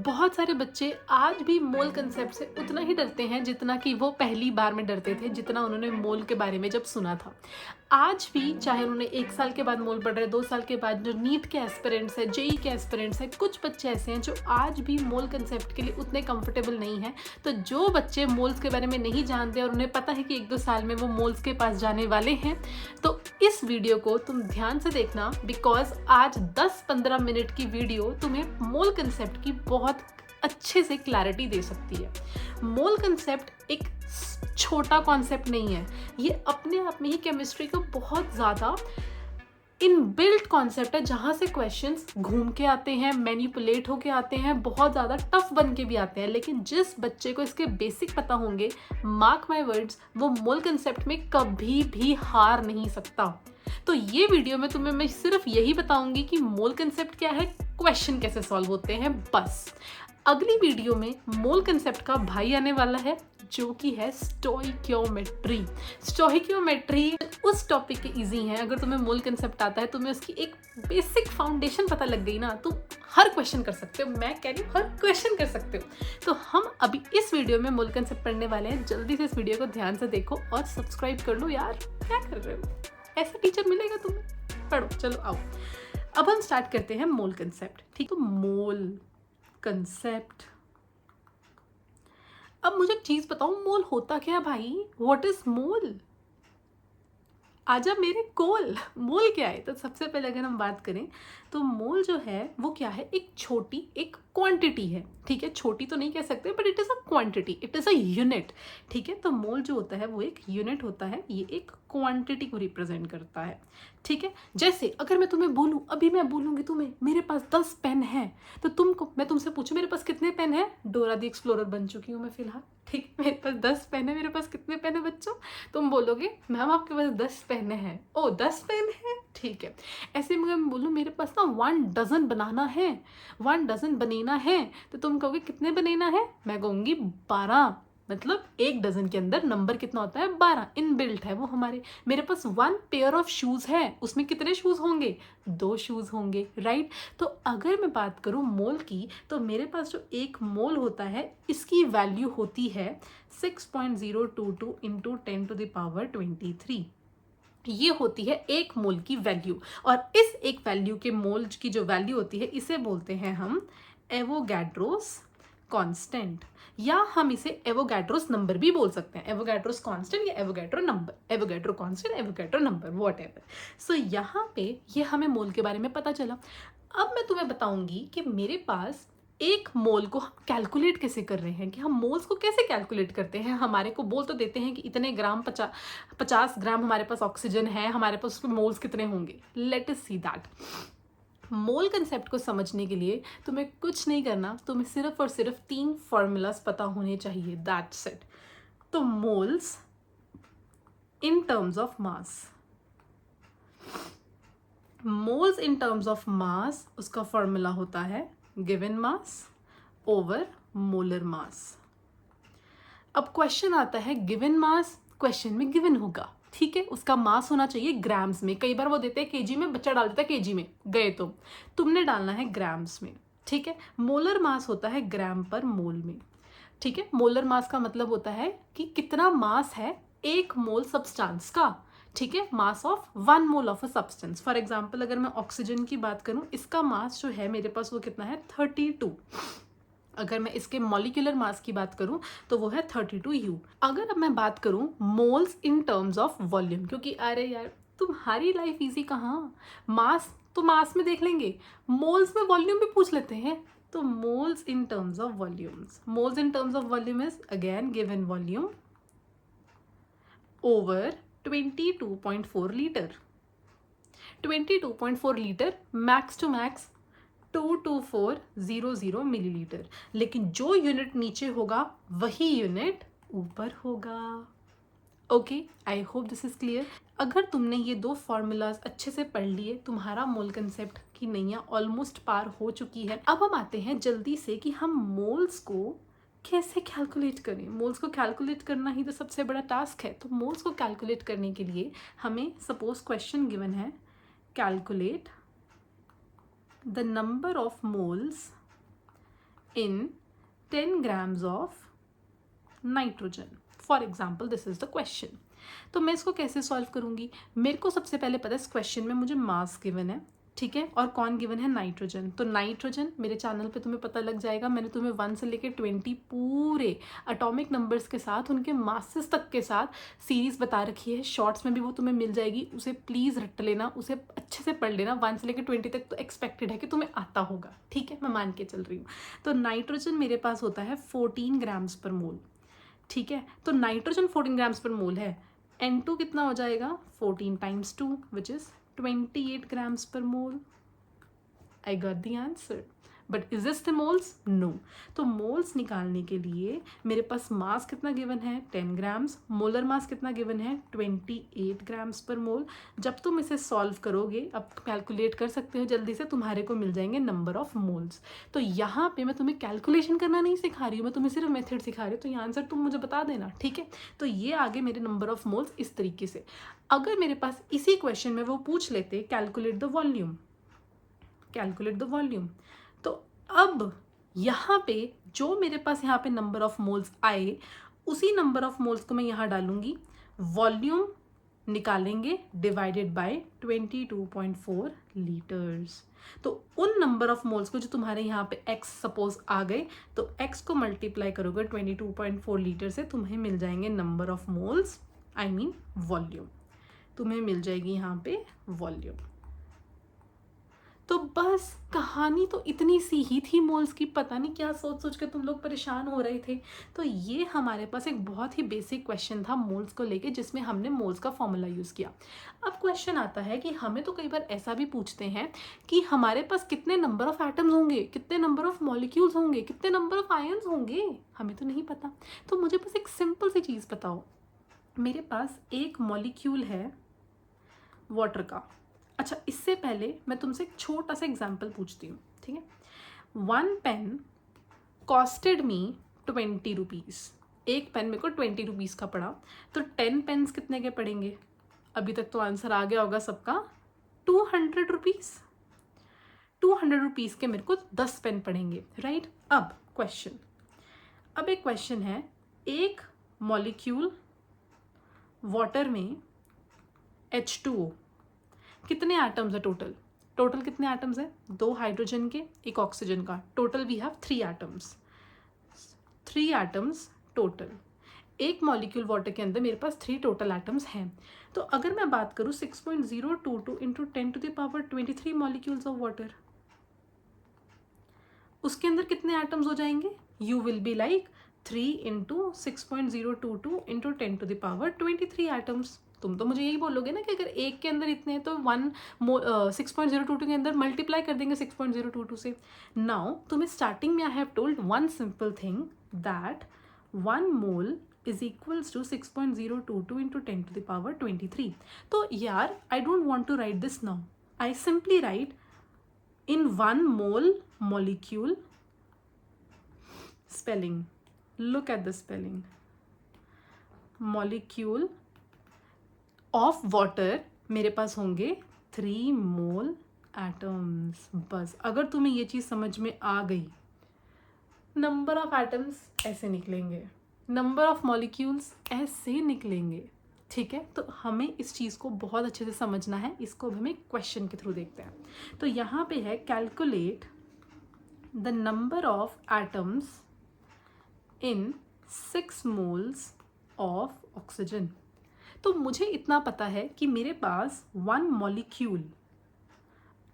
बहुत सारे बच्चे आज भी मोल कंसेप्ट से उतना ही डरते हैं जितना कि वो पहली बार में डरते थे, जितना उन्होंने मोल के बारे में जब सुना था। आज भी चाहे उन्होंने 1 साल के बाद मोल पढ़ रहे, 2 साल के बाद, जो नीट के एस्पिरेंट्स है, जेई के एस्पिरेंट्स है, कुछ बच्चे ऐसे हैं जो आज भी मोल कंसेप्ट के लिए उतने कंफर्टेबल नहीं हैं। तो जो बच्चे मोल्स के बारे में नहीं जानते और उन्हें पता है कि 1-2 साल में वो मोल्स के पास जाने वाले हैं, तो इस वीडियो को तुम ध्यान से देखना, बिकॉज आज 10-15 मिनट की वीडियो तुम्हें मोल कंसेप्ट की बहुत अच्छे से क्लैरिटी दे सकती है। मोल कंसेप्ट एक छोटा कॉन्सेप्ट नहीं है, ये अपने आप में ही केमिस्ट्री का बहुत ज़्यादा इनबिल्ट कॉन्सेप्ट है, जहाँ से क्वेश्चंस घूम के आते हैं, मैनिपुलेट होके आते हैं, बहुत ज़्यादा टफ बन के भी आते हैं। लेकिन जिस बच्चे को इसके बेसिक पता होंगे, मार्क माई वर्ड्स, वो मोल कंसेप्ट में कभी भी हार नहीं सकता। तो ये वीडियो में तुम्हें मैं सिर्फ यही बताऊंगी कि मोल कंसेप्ट क्या है, क्वेश्चन कैसे सॉल्व होते हैं, बस। अगली वीडियो में मोल कंसेप्ट का भाई आने वाला है, जो कि है स्टोइकियोमेट्री। स्टोइकियोमेट्री उस टॉपिक के इजी है। अगर तुम्हें मोल कंसेप्ट आता है, तुम्हें उसकी एक बेसिक फाउंडेशन पता लग गई ना, तुम हर क्वेश्चन कर सकते हो। मैं कह रही हूँ हर क्वेश्चन कर सकते हो। तो हम अभी इस वीडियो में मोल कंसेप्ट पढ़ने वाले हैं। जल्दी से इस वीडियो को ध्यान से देखो और सब्सक्राइब कर लो यार, क्या कर रहे हो? ऐसा टीचर मिलेगा तुम्हें? पढ़ो, चलो आओ। अब हम स्टार्ट करते हैं मोल कंसेप्ट। ठीक, तो मोल कंसेप्ट। अब मुझे एक चीज बताओ, मोल होता क्या है भाई? What is mole? आजा मेरे कोल। मोल क्या है? तो सबसे पहले अगर हम बात करें तो मोल जो है वो क्या है, एक छोटी एक क्वांटिटी है। ठीक है, छोटी तो नहीं कह सकते, but it is a quantity, it is a unit. ठीक है, तो मोल जो होता है वो एक यूनिट होता है, ये एक क्वांटिटी को रिप्रेजेंट करता है। ठीक है, जैसे अगर मैं तुम्हें बोलूं, अभी मैं बोलूंगी तुम्हें मेरे पास 10 पेन है, तो मैं तुमसे पूछूं मेरे पास कितने पेन है? डोरा दी एक्सप्लोरर बन चुकी हूँ मैं फिलहाल। ठीक, मेरे पास 10 पेन है। मेरे पास कितने पेन है बच्चों? तुम बोलोगे मैम आपके पास 10 पेन है। ओ 10 पेन है, ठीक है। ऐसे में मैं बोलूँ मेरे पास ना 1 डजन बनाना है, 1 डजन बनेना है, तो तुम कहोगे कितने बनेना है? मैं कहूँगी 12। मतलब 1 डजन के अंदर नंबर कितना होता है? 12 इनबिल्ट है वो हमारे। मेरे पास 1 पेयर ऑफ शूज है, उसमें कितने शूज होंगे? 2 शूज होंगे, राइट। तो अगर मैं बात करूं मोल की, तो मेरे पास जो एक मोल होता है, इसकी वैल्यू होती है 6.022 इंटू 10 टू द पावर 23। ये होती है एक मोल की वैल्यू। और इस एक वैल्यू के मोल की जो वैल्यू होती है, इसे बोलते हैं हम एवोगैड्रोस कांस्टेंट, या हम इसे एवोगैड्रोस नंबर भी बोल सकते हैं। एवोगैड्रोस कांस्टेंट या Avogadro number, Avogadro constant, Avogadro number, whatever. So यहाँ पे ये हमें मोल के बारे में पता चला। अब मैं तुम्हें बताऊंगी कि मेरे पास एक मोल को हम कैलकुलेट कैसे कर रहे हैं, कि हम मोल्स को कैसे कैलकुलेट करते हैं। हमारे को बोल तो देते हैं कि इतने ग्राम 50 ग्राम हमारे पास ऑक्सीजन है, हमारे पास उसमें मोल्स कितने होंगे। Let us see that. Mole concept को समझने के लिए तुम्हें कुछ नहीं करना, तुम्हें सिर्फ और सिर्फ 3 फॉर्मूलाज पता होने चाहिए, दैट्स इट। तो moles in terms of mass, moles in terms of mass, उसका फॉर्मूला होता है given mass over molar mass. अब क्वेश्चन आता है गिवन मास, क्वेश्चन में गिवन होगा, ठीक है, उसका मास होना चाहिए ग्राम्स में। कई बार वो देते हैं केजी में, बच्चा डाल देता है केजी में, गए तुमने डालना है ग्राम्स में। ठीक है, मोलर मास होता है ग्राम पर मोल में। ठीक है, मोलर मास का मतलब होता है कि कितना मास है एक मोल सब्सटेंस का। ठीक है, mass of 1 mole of a substance. For example अगर मैं ऑक्सीजन की बात करूं, इसका मास जो है मेरे पास वो कितना है? 32। अगर मैं इसके मॉलिक्यूलर मास की बात करूं तो वो है 32U। अगर अब मैं बात करूं moles in terms of volume, क्योंकि अरे यार तुम्हारी लाइफ इजी कहाँ, मास तो मास में देख लेंगे, मोल्स में वॉल्यूम भी पूछ लेते हैं। तो moles in terms of volumes, moles in terms of volume is again given volume over 22.4 litre. 22.4 litre max to max 22400 millilitre. लेकिन जो यूनिट नीचे होगा वही यूनिट ऊपर होगा। Okay, I hope this is clear. अगर तुमने ये 2 फॉर्मूलाज अच्छे से पढ़ लिए, तुम्हारा मोल कंसेप्ट की नैया ऑलमोस्ट पार हो चुकी है। अब हम आते हैं जल्दी से कि हम मोल्स को कैसे कैलकुलेट करें। मोल्स को कैलकुलेट करना ही तो सबसे बड़ा टास्क है। तो मोल्स को कैलकुलेट करने के लिए हमें सपोज क्वेश्चन गिवन है, calculate the number of moles in 10 grams of nitrogen. For example this is the question. तो मैं इसको कैसे सॉल्व करूंगी? मेरे को सबसे पहले पता है इस क्वेश्चन में मुझे मास गिवन है, ठीक है, और कौन गिवन है? नाइट्रोजन. तो नाइट्रोजन मेरे चैनल पे तुम्हें पता लग जाएगा, मैंने तुम्हें 1 से लेकर 20 पूरे एटॉमिक नंबर्स के साथ उनके मासेस तक के साथ सीरीज बता रखी है. शॉर्ट्स में भी वो तुम्हें मिल जाएगी, उसे प्लीज़ रट लेना, उसे अच्छे से पढ़ लेना. 1 से लेकर 20 तक तो एक्सपेक्टेड है कि तुम्हें आता होगा, ठीक है, मैं मान के चल रही हूँ. तो नाइट्रोजन मेरे पास होता है 14 ग्राम्स पर मोल, ठीक है. तो नाइट्रोजन 14 ग्राम्स पर मोल है. N2 कितना हो जाएगा? 14 times 2 which is 28 grams per mole. I got the answer. But is this the moles? No. तो मोल्स निकालने के लिए मेरे पास मास कितना गिवन है? 10 ग्राम्स. मोलर मास कितना गिवन है? 28 ग्राम्स पर मोल. जब तुम इसे सॉल्व करोगे, अब कैलकुलेट कर सकते हो जल्दी से, तुम्हारे को मिल जाएंगे नंबर ऑफ मोल्स. तो यहाँ पे मैं तुम्हें कैलकुलेशन करना नहीं सिखा रही हूँ, मैं तुम्हें सिर्फ मेथड सिखा रही हूँ. तो ये आंसर तुम मुझे बता देना, ठीक है. तो ये आगे मेरे नंबर ऑफ मोल्स इस तरीके से. अगर मेरे पास इसी क्वेश्चन में वो पूछ लेते calculate the volume, calculate the volume, तो अब यहाँ पे जो मेरे पास यहाँ पे नंबर ऑफ मोल्स आए, उसी नंबर ऑफ मोल्स को मैं यहाँ डालूंगी. वॉल्यूम निकालेंगे डिवाइडेड बाय 22.4 लीटर्स. तो उन नंबर ऑफ मोल्स को जो तुम्हारे यहाँ पे x सपोज आ गए, तो x को मल्टीप्लाई करोगे 22.4 लीटर से, तुम्हें मिल जाएंगे number of moles, I mean volume. तुम्हें मिल जाएगी यहाँ पे वॉल्यूम. तो बस कहानी तो इतनी सी ही थी मोल्स की. पता नहीं क्या सोच सोच के तुम लोग परेशान हो रहे थे. तो ये हमारे पास एक बहुत ही बेसिक क्वेश्चन था मोल्स को लेके, जिसमें हमने मोल्स का फॉर्मूला यूज़ किया. अब क्वेश्चन आता है कि हमें तो कई बार ऐसा भी पूछते हैं कि हमारे पास कितने नंबर ऑफ एटम्स होंगे, कितने नंबर ऑफ मॉलिक्यूल्स होंगे, कितने नंबर ऑफ आयन्स होंगे. हमें तो नहीं पता. तो मुझे बस एक सिंपल सी चीज़ बताओ. मेरे पास एक मॉलिक्यूल है वाटर का. अच्छा, इससे पहले मैं तुमसे एक छोटा सा एग्जाम्पल पूछती हूँ, ठीक है. 1 पेन कॉस्टेड मी 20 रुपीज़. एक पेन मेरे को 20 रुपीज़ का पड़ा. तो 10 पेन्स कितने के पड़ेंगे? अभी तक तो आंसर आ गया होगा सबका. 200 रुपीज़. 200 रुपीज़ के मेरे को 10 पेन पड़ेंगे, राइट. अब क्वेश्चन, अब एक क्वेश्चन है, एक मॉलिक्यूल वाटर में H2O, कितने एटम्स है टोटल? टोटल कितने एटम्स है? 2 हाइड्रोजन के, 1 ऑक्सीजन का. Total we have 3 atoms. 3 atoms total. एक मॉलिक्यूल वाटर के अंदर मेरे पास 3 टोटल एटम्स हैं. तो अगर मैं बात करूँ 6.022 इंटू 10⁻23 मॉलिक्यूल्स ऑफ वाटर, उसके अंदर कितने एटम्स हो जाएंगे? You will be like 3 into 6.022 into 10⁻23 atoms. तुम तो मुझे यही बोलोगे ना कि अगर एक के अंदर इतने हैं तो 6.022 के अंदर मल्टीप्लाई कर देंगे 6.022 से. नाउ तुम्हें स्टार्टिंग में I have told one simple thing that 1 mole is equals to 6.022 into 10⁻23. तो यार I don't want to write this now. I simply write in 1 mole molecule, spelling, look at the spelling, molecule of water मेरे पास होंगे 3 मोल atoms. बस अगर तुम्हें ये चीज़ समझ में आ गई, नंबर ऑफ एटम्स ऐसे निकलेंगे, नंबर ऑफ मॉलिक्यूल्स ऐसे निकलेंगे, ठीक है. तो हमें इस चीज़ को बहुत अच्छे से समझना है. इसको अब हमें क्वेश्चन के थ्रू देखते हैं. तो यहाँ पे है calculate the number of atoms in 6 moles of oxygen. तो मुझे इतना पता है कि मेरे पास 1 molecule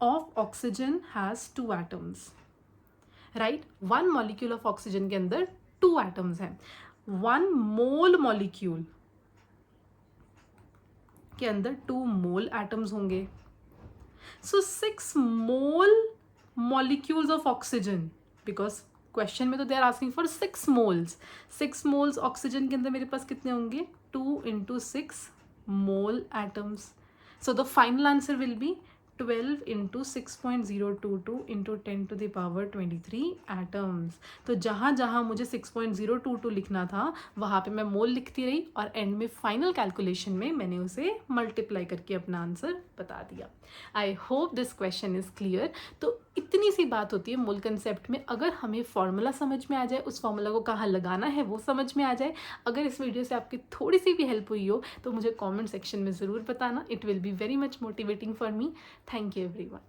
of oxygen has 2 atoms, right. 1 molecule of oxygen के अंदर 2 एटम्स हैं. 1 मोल मॉलिक्यूल के अंदर 2 मोल एटम्स होंगे. So 6 mole molecules of oxygen, because question में तो they are asking for 6 moles. 6 moles oxygen के अंदर मेरे पास कितने होंगे? 2 into 6 mole atoms. So the final answer will be 12 into 6.022 into 10⁻23 atoms. तो जहाँ जहाँ मुझे 6.022 लिखना था वहाँ पे मैं मोल लिखती रही और एंड में फाइनल कैलकुलेशन में मैंने उसे मल्टीप्लाई करके अपना आंसर बता दिया। आई hope this question is clear. तो इतनी सी बात होती है मोल कंसेप्ट में, अगर हमें फॉर्मूला समझ में आ जाए, उस फॉर्मूला को कहाँ लगाना है वो समझ में आ जाए, अगर इस वीडियो से आपकी थोड़ी सी भी हेल्प हुई हो तो मुझे कमेंट सेक्शन में ज़रूर बताना। It will be very much motivating for me. Thank you everyone.